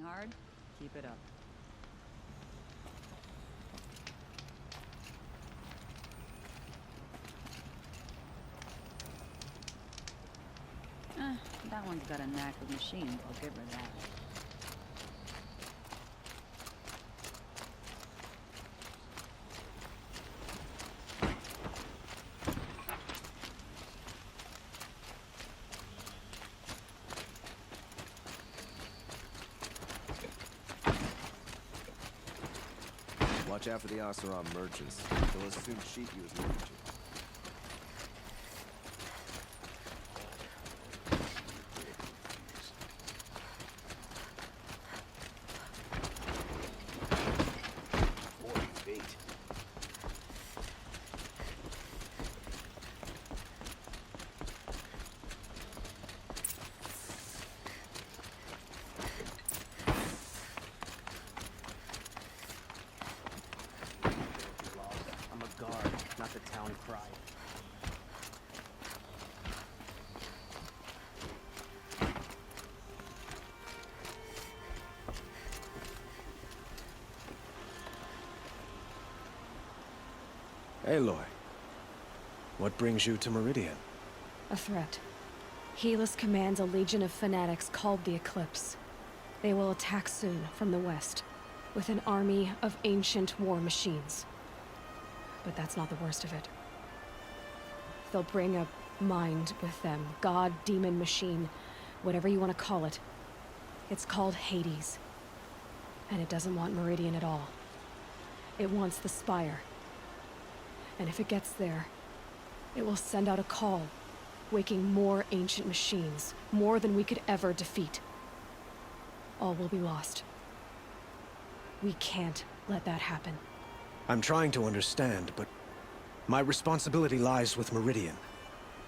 hard, keep it up. That one's got a knack with machines, I'll give her that. Watch out for the Oseram merchants. They'll assume sheep you as leverage. Not the town cry. Aloy, what brings you to Meridian? A threat. Helis commands a legion of fanatics called the Eclipse. They will attack soon from the west, with an army of ancient war machines. But that's not the worst of it. They'll bring a mind with them. God, demon, machine, whatever you want to call it. It's called Hades. And it doesn't want Meridian at all. It wants the Spire. And if it gets there, it will send out a call, waking more ancient machines, more than we could ever defeat. All will be lost. We can't let that happen. I'm trying to understand, but my responsibility lies with Meridian.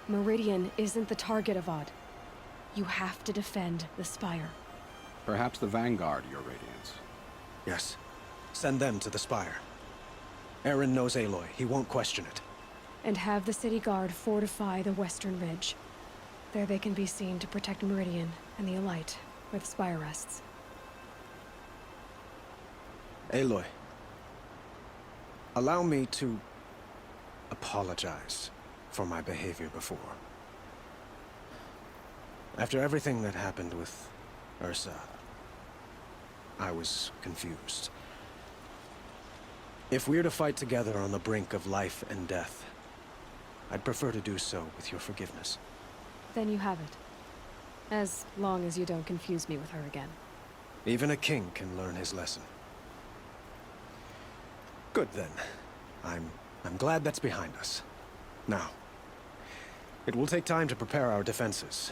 Meridian isn't the target, Avad. You have to defend the Spire. Perhaps the Vanguard, Your Radiance. Yes. Send them to the Spire. Aaron knows Aloy. He won't question it. And have the City Guard fortify the Western Ridge. There they can be seen to protect Meridian and the Elite, where the Spire rests. Aloy, allow me to apologize for my behavior before. After everything that happened with Ursa, I was confused. If we're to fight together on the brink of life and death, I'd prefer to do so with your forgiveness. Then you have it. As long as you don't confuse me with her again. Even a king can learn his lesson. Good then. I'm glad that's behind us. Now, it will take time to prepare our defenses.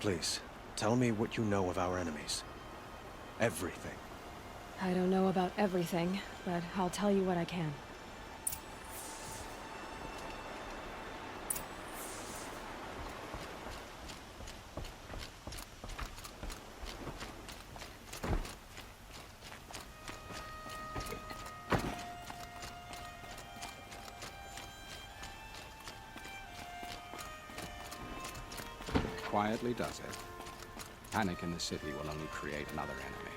Please, tell me what you know of our enemies. Everything. I don't know about everything, but I'll tell you what I can. Quietly does it. Panic in the city will only create another enemy.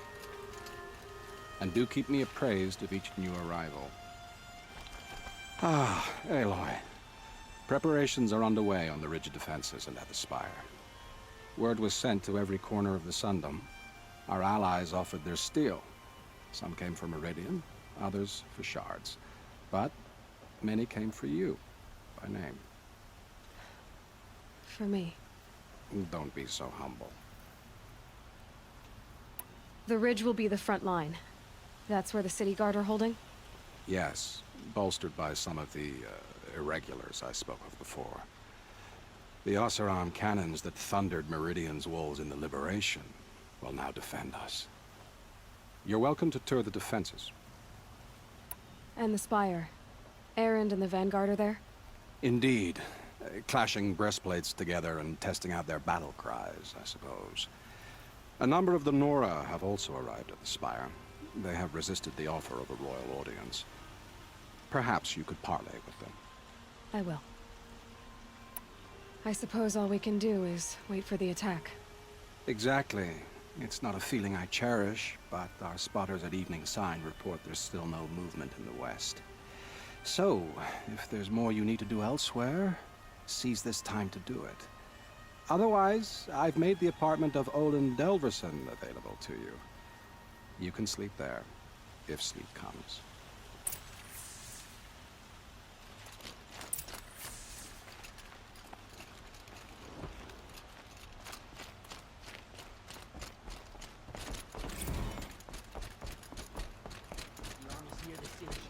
And do keep me appraised of each new arrival. Ah, Aloy. Preparations are underway on the ridge defenses and at the Spire. Word was sent to every corner of the Sundom. Our allies offered their steel. Some came for Meridian, others for shards. But many came for you, by name. For me. Don't be so humble. The ridge will be the front line. That's where the City Guard are holding? Yes, bolstered by some of the irregulars I spoke of before. The Oseram cannons that thundered Meridian's walls in the Liberation will now defend us. You're welcome to tour the defenses. And the Spire. Erend and the Vanguard are there? Indeed. Clashing breastplates together and testing out their battle cries, I suppose. A number of the Nora have also arrived at the Spire. They have resisted the offer of a royal audience. Perhaps you could parley with them. I will. I suppose all we can do is wait for the attack. Exactly. It's not a feeling I cherish, but our spotters at Evening Sign report there's still no movement in the west. So, if there's more you need to do elsewhere, seize this time to do it. Otherwise, I've made the apartment of Olin Delverson available to you. You can sleep there, if sleep comes. The army's near the city.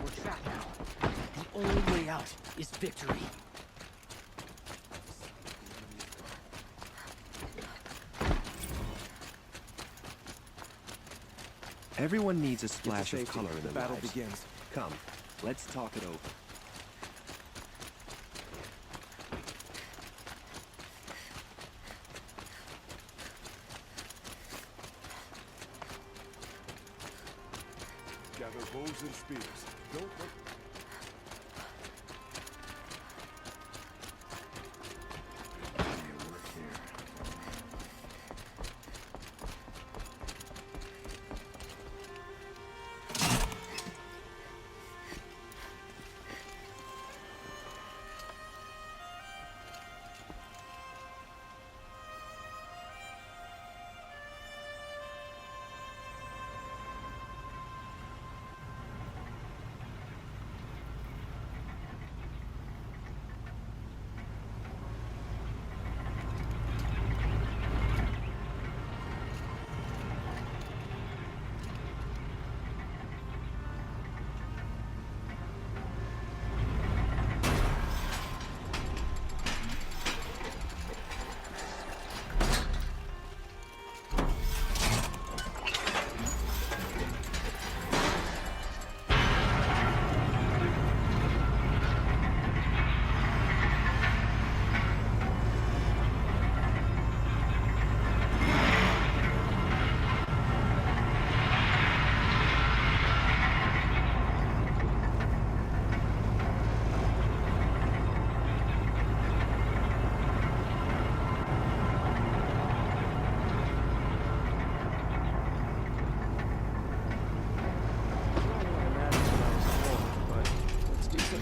We're trapped now. The only way out is victory. Everyone needs a splash of safety. color in The their battle lives. begins. Come, let's talk it over. Gather bows and spears. Don't let... work here.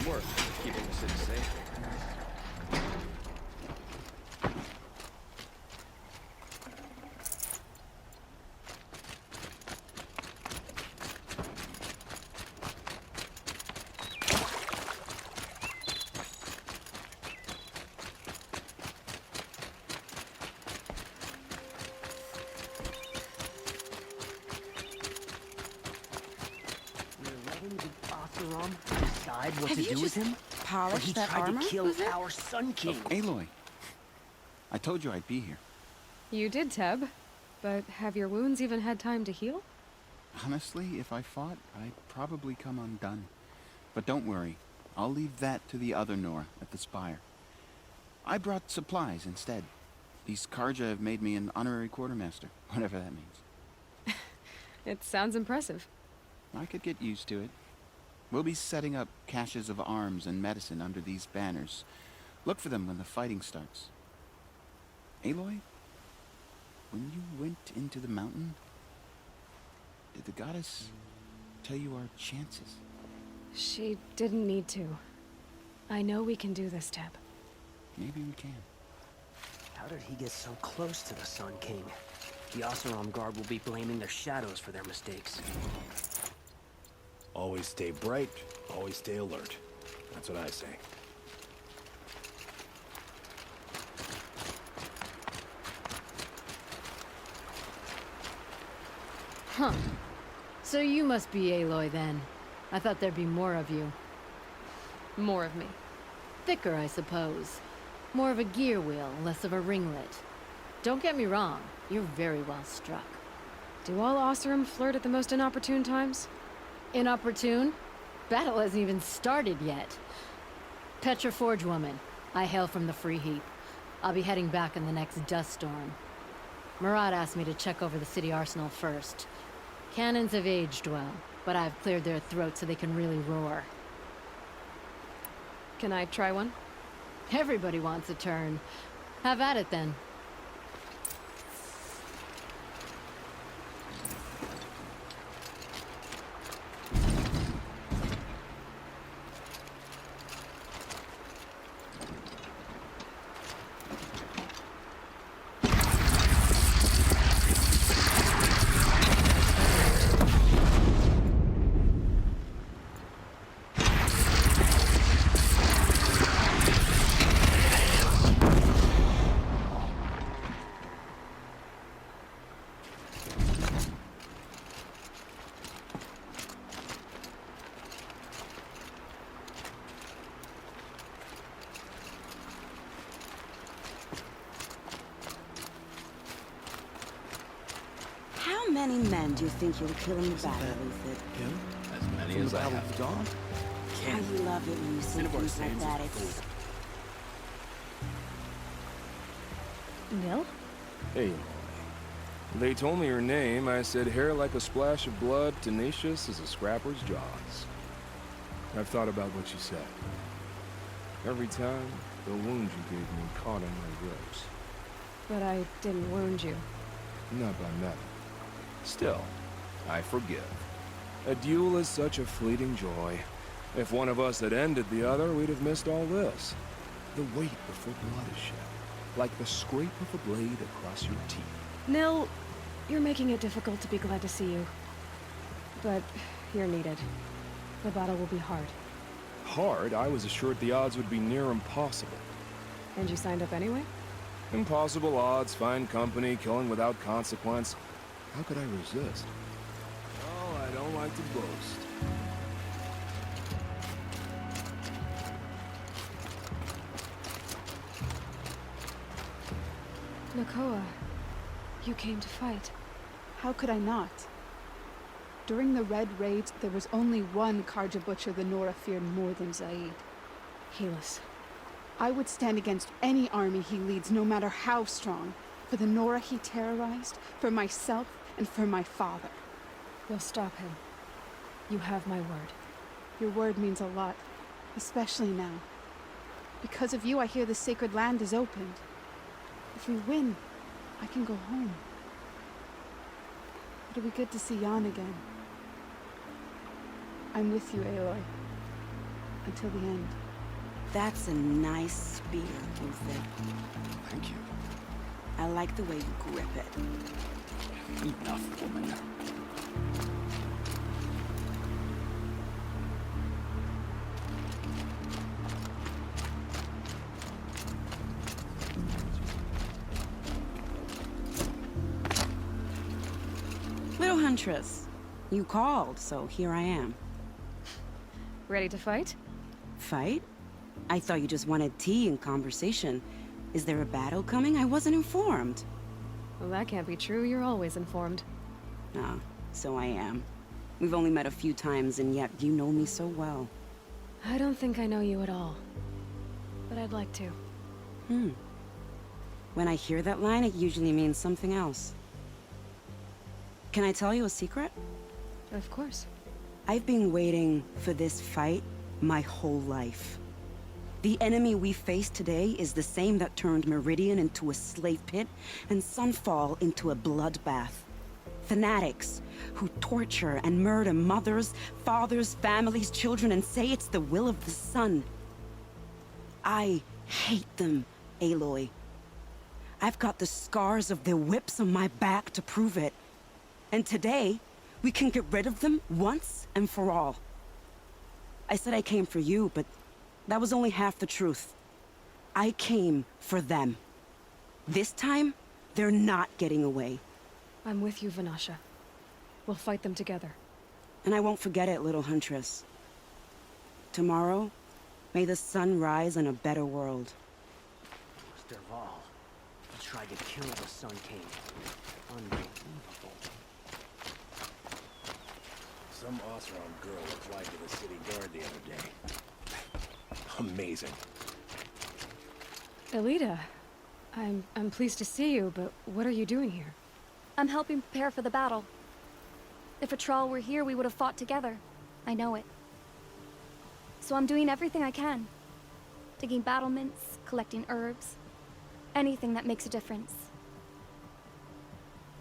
Work, keeping the city safe. We're letting the Athanos decide what Have to you do with just him? But polished he that tried armor? to kill Was it? our Sun King. Aloy, I told you I'd be here. You did, Teb. But have your wounds even had time to heal? Honestly, if I fought, I'd probably come undone. But don't worry, I'll leave that to the other Nora at the Spire. I brought supplies instead. These Karja have made me an honorary quartermaster, whatever that means. It sounds impressive. I could get used to it. We'll be setting up caches of arms and medicine under these banners. Look for them when the fighting starts. Aloy, when you went into the mountain, did the goddess tell you our chances? She didn't need to. I know we can do this, Teb. Maybe we can. How did he get so close to the Sun King? The Oseram Guard will be blaming their shadows for their mistakes. Always stay bright, always stay alert. That's what I say. Huh. So you must be Aloy then. I thought there'd be more of you. More of me. Thicker, I suppose. More of a gear wheel, less of a ringlet. Don't get me wrong, you're very well struck. Do all Oseram flirt at the most inopportune times? Inopportune? Battle hasn't even started yet. Petra Forge woman. I hail from the Free Heap. I'll be heading back in the next dust storm. Murad asked me to check over the city arsenal first. Cannons have aged well, but I've cleared their throats so they can really roar. Can I try one? Everybody wants a turn. Have at it then. many men do you think you'll kill in the battle, Luther? Him? As many From as the I Battle have. of Dawn? How you love it when you say None of our things like stands that. is It's... Nil? Hey, they told me her name. I said hair like a splash of blood, tenacious as a scrapper's jaws. I've thought about what you said. Every time, the wound you gave me caught on my ribs. But I didn't wound you. Not by metal. Still, I forgive. A duel is such a fleeting joy. If one of us had ended the other, we'd have missed all this. The weight before blood is shed, like the scrape of a blade across your teeth. Nil, you're making it difficult to be glad to see you. But you're needed. The battle will be hard. Hard? I was assured the odds would be near impossible. And you signed up anyway? Impossible odds, fine company, killing without consequence. How could I resist? Oh, I don't like to boast. Nakoa, you came to fight. How could I not? During the Red Raids, there was only one Karja Butcher the Nora feared more than Zaid. Helis. I would stand against any army he leads, no matter how strong. For the Nora he terrorized, for myself, and for my father. You'll stop him. You have my word. Your word means a lot, especially now. Because of you, I hear the sacred land is opened. If we win, I can go home. It'll be good to see Jan again. I'm with you, Aloy. Until the end. That's a nice spear, Luther. Thank you. I like the way you grip it. Enough, woman. Little Huntress, you called, so here I am. Ready to fight? Fight? I thought you just wanted tea and conversation. Is there a battle coming? I wasn't informed. Well, that can't be true. You're always informed. Ah, so I am. We've only met a few times, and yet you know me so well. I don't think I know you at all. But I'd like to. When I hear that line, it usually means something else. Can I tell you a secret? Of course. I've been waiting for this fight my whole life. The enemy we face today is the same that turned Meridian into a slave pit and Sunfall into a bloodbath. Fanatics who torture and murder mothers, fathers, families, children, and say it's the will of the sun. I hate them, Aloy. I've got the scars of their whips on my back to prove it. And today, we can get rid of them once and for all. I said I came for you, but that was only half the truth. I came for them. This time, they're not getting away. I'm with you, Vanasha. We'll fight them together. And I won't forget it, little Huntress. Tomorrow, may the sun rise in a better world. Derval. He tried to kill the Sun King. Unbelievable. Some Oseram girl applied to the city guard the other day. Amazing. Elita, I'm pleased to see you, but what are you doing here? I'm helping prepare for the battle. If Atral were here, we would have fought together. I know it. So I'm doing everything I can. Digging battlements, collecting herbs. Anything that makes a difference.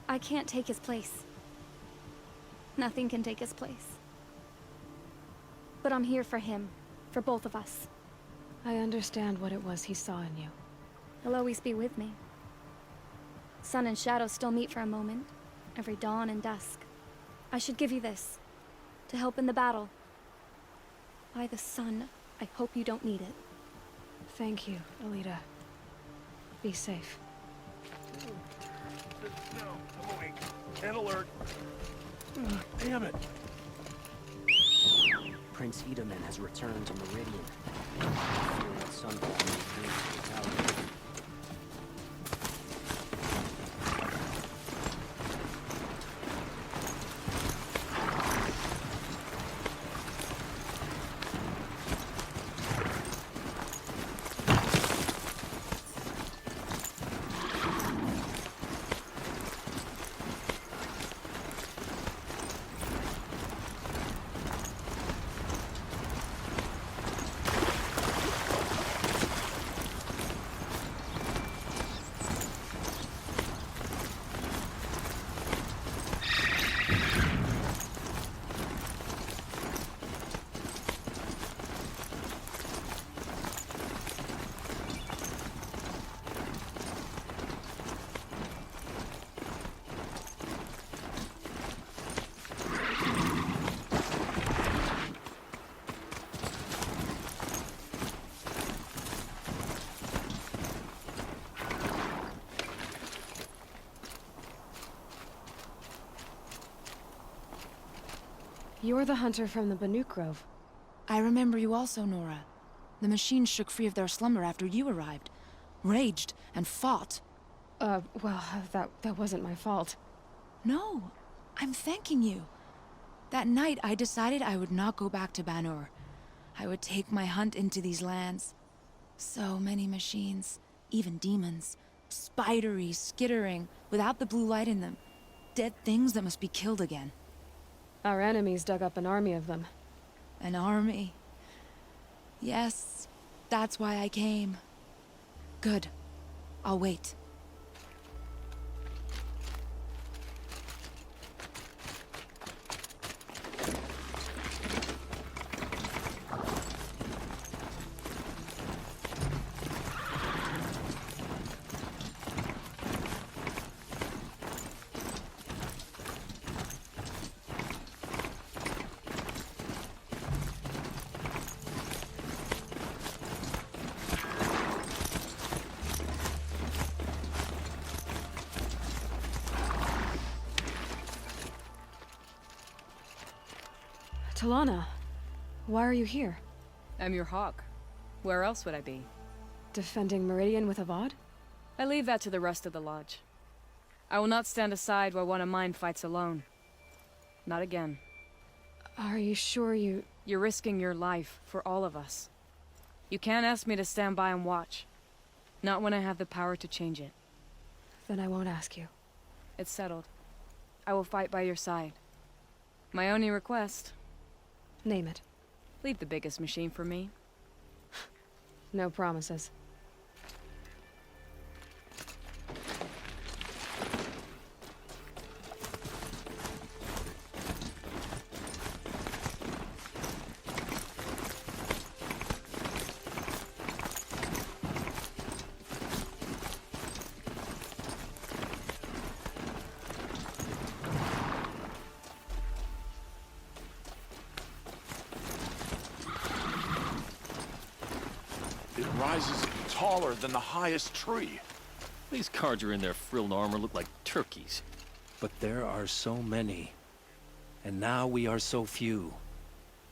I can't take his place. Nothing can take his place. But I'm here for him. For both of us. I understand what it was he saw in you. He'll always be with me. Sun and shadow still meet for a moment. Every dawn and dusk. I should give you this. To help in the battle. By the sun, I hope you don't need it. Thank you, Elita. Be safe. No, I'm awake. And alert. Damn it. Prince Edaman has returned to Meridian. I fear that Sunfall may bring fatality. You're the hunter from the Banuk Grove. I remember you also, Nora. The machines shook free of their slumber after you arrived. Raged and fought. Well, that wasn't my fault. No, I'm thanking you. That night, I decided I would not go back to Banur. I would take my hunt into these lands. So many machines, even demons. Spidery, skittering, without the blue light in them. Dead things that must be killed again. Our enemies dug up an army of them. An army? Yes, that's why I came. Good. I'll wait. Talana, why are you here? I'm your hawk. Where else would I be? Defending Meridian with Avad? I leave that to the rest of the Lodge. I will not stand aside while one of mine fights alone. Not again. Are you sure you... You're risking your life for all of us. You can't ask me to stand by and watch. Not when I have the power to change it. Then I won't ask you. It's settled. I will fight by your side. My only request... Name it. Leave the biggest machine for me. No promises. It rises taller than the highest tree. These Carja in their frilled armor look like turkeys. But there are so many. And now we are so few.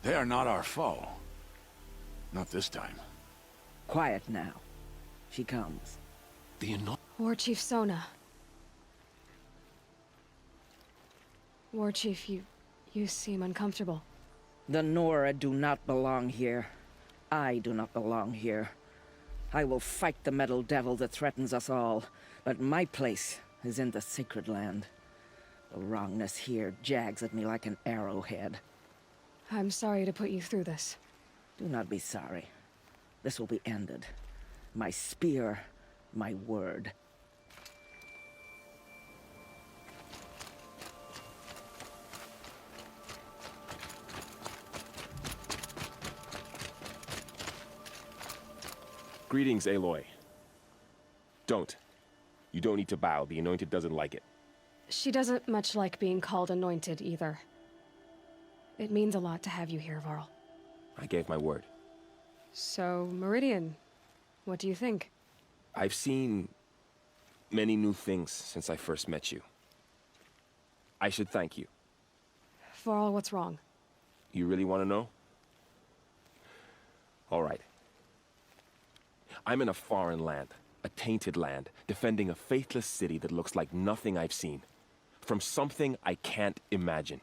They are not our foe. Not this time. Quiet now. She comes. War Chief Sona. War Chief, you seem uncomfortable. The Nora do not belong here. I do not belong here. I will fight the metal devil that threatens us all, but my place is in the sacred land. The wrongness here jags at me like an arrowhead. I'm sorry to put you through this. Do not be sorry. This will be ended. My spear, my word. Greetings, Aloy. Don't. You don't need to bow. The Anointed doesn't like it. She doesn't much like being called anointed, either. It means a lot to have you here, Varl. I gave my word. So, Meridian, what do you think? I've seen many new things since I first met you. I should thank you. Varl, what's wrong? You really want to know? All right. I'm in a foreign land, a tainted land, defending a faithless city that looks like nothing I've seen. From something I can't imagine.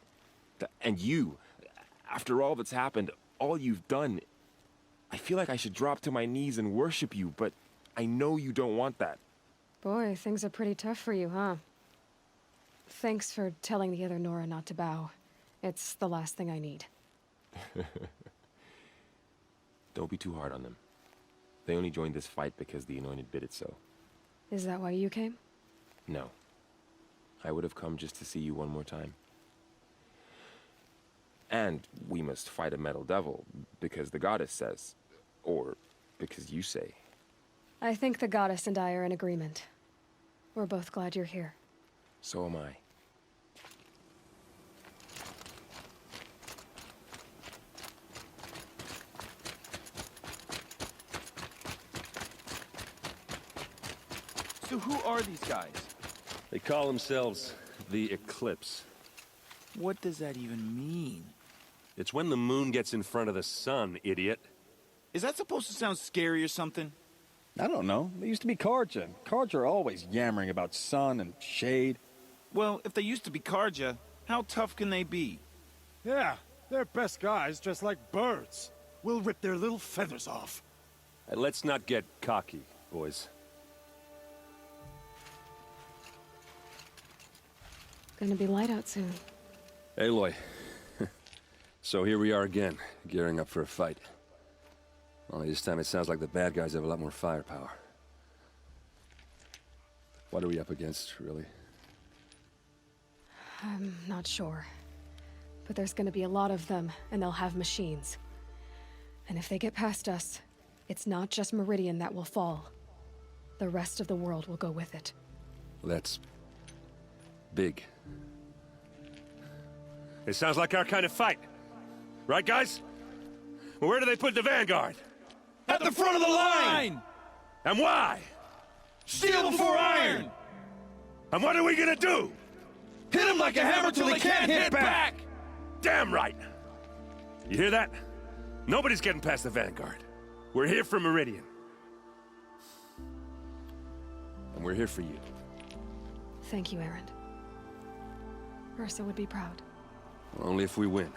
And you, after all that's happened, all you've done, I feel like I should drop to my knees and worship you, but I know you don't want that. Boy, things are pretty tough for you, huh? Thanks for telling the other Nora not to bow. It's the last thing I need. Don't be too hard on them. They only joined this fight because the Anointed bid it so. Is that why you came? No. I would have come just to see you one more time. And we must fight a metal devil, because the goddess says. Or because you say. I think the goddess and I are in agreement. We're both glad you're here. So am I. So who are these guys? They call themselves the Eclipse. What does that even mean? It's when the moon gets in front of the sun, idiot. Is that supposed to sound scary or something? I don't know. They used to be Karja. Karja are always yammering about sun and shade. Well, if they used to be Karja, how tough can they be? Yeah, they're best guys just like birds. We'll rip their little feathers off. Let's not get cocky, boys. Gonna be light out soon. Aloy. So here we are again, gearing up for a fight. Only this time it sounds like the bad guys have a lot more firepower. What are we up against, really? I'm not sure. But there's gonna be a lot of them, and they'll have machines. And if they get past us, it's not just Meridian that will fall. The rest of the world will go with it. That's big. It sounds like our kind of fight. Right, guys? Well, where do they put the Vanguard? At the front of the line! And why? Steel before iron! And what are we gonna do? Hit him like a hammer till he can't hit back! Damn right! You hear that? Nobody's getting past the Vanguard. We're here for Meridian. And we're here for you. Thank you, Aaron. Ursa would be proud. Only if we win.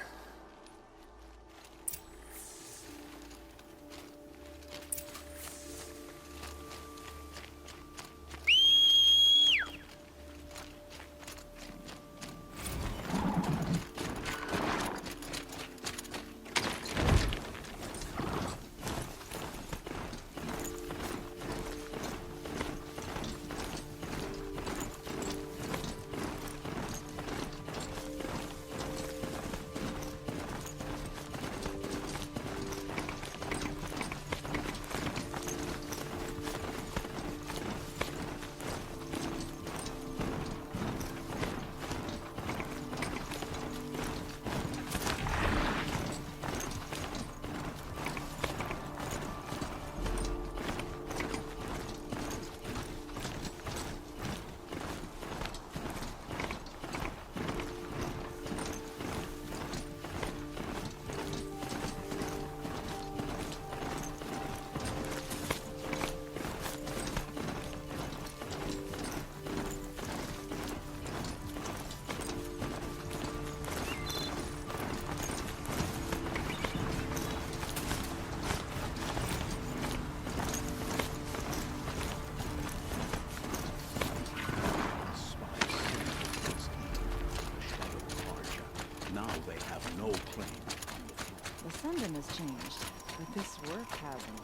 The Sundom has changed, but this work hasn't.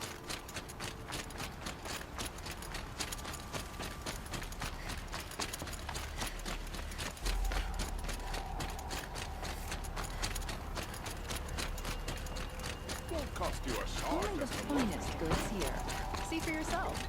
Won't cost you a shard. Only the finest goods here. See for yourself.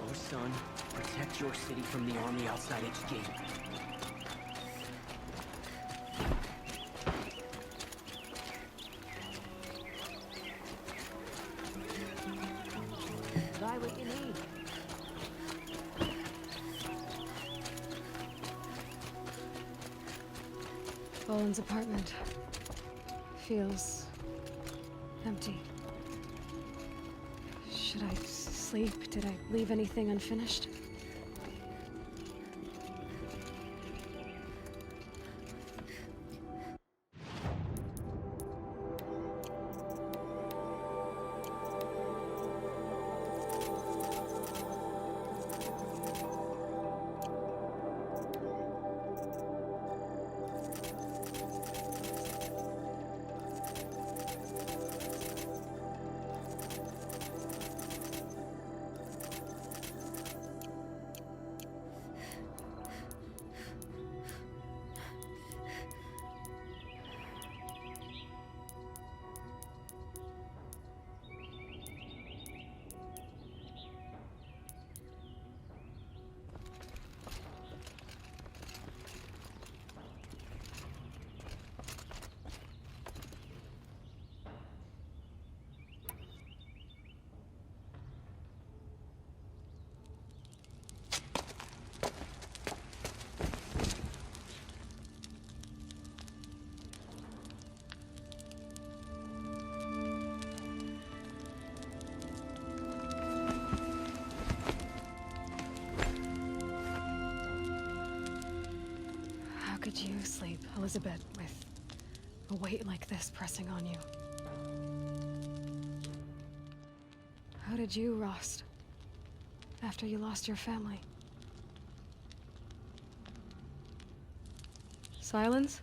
Oh, son, protect your city from the army outside its gate. Buy what you need. Bowen's apartment feels empty. Should I sleep? Did I leave anything unfinished? could you sleep, Elizabeth, with a weight like this pressing on you? How did you, Rost, after you lost your family? Silence?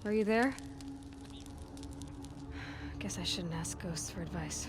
Are you there? Guess I shouldn't ask ghosts for advice.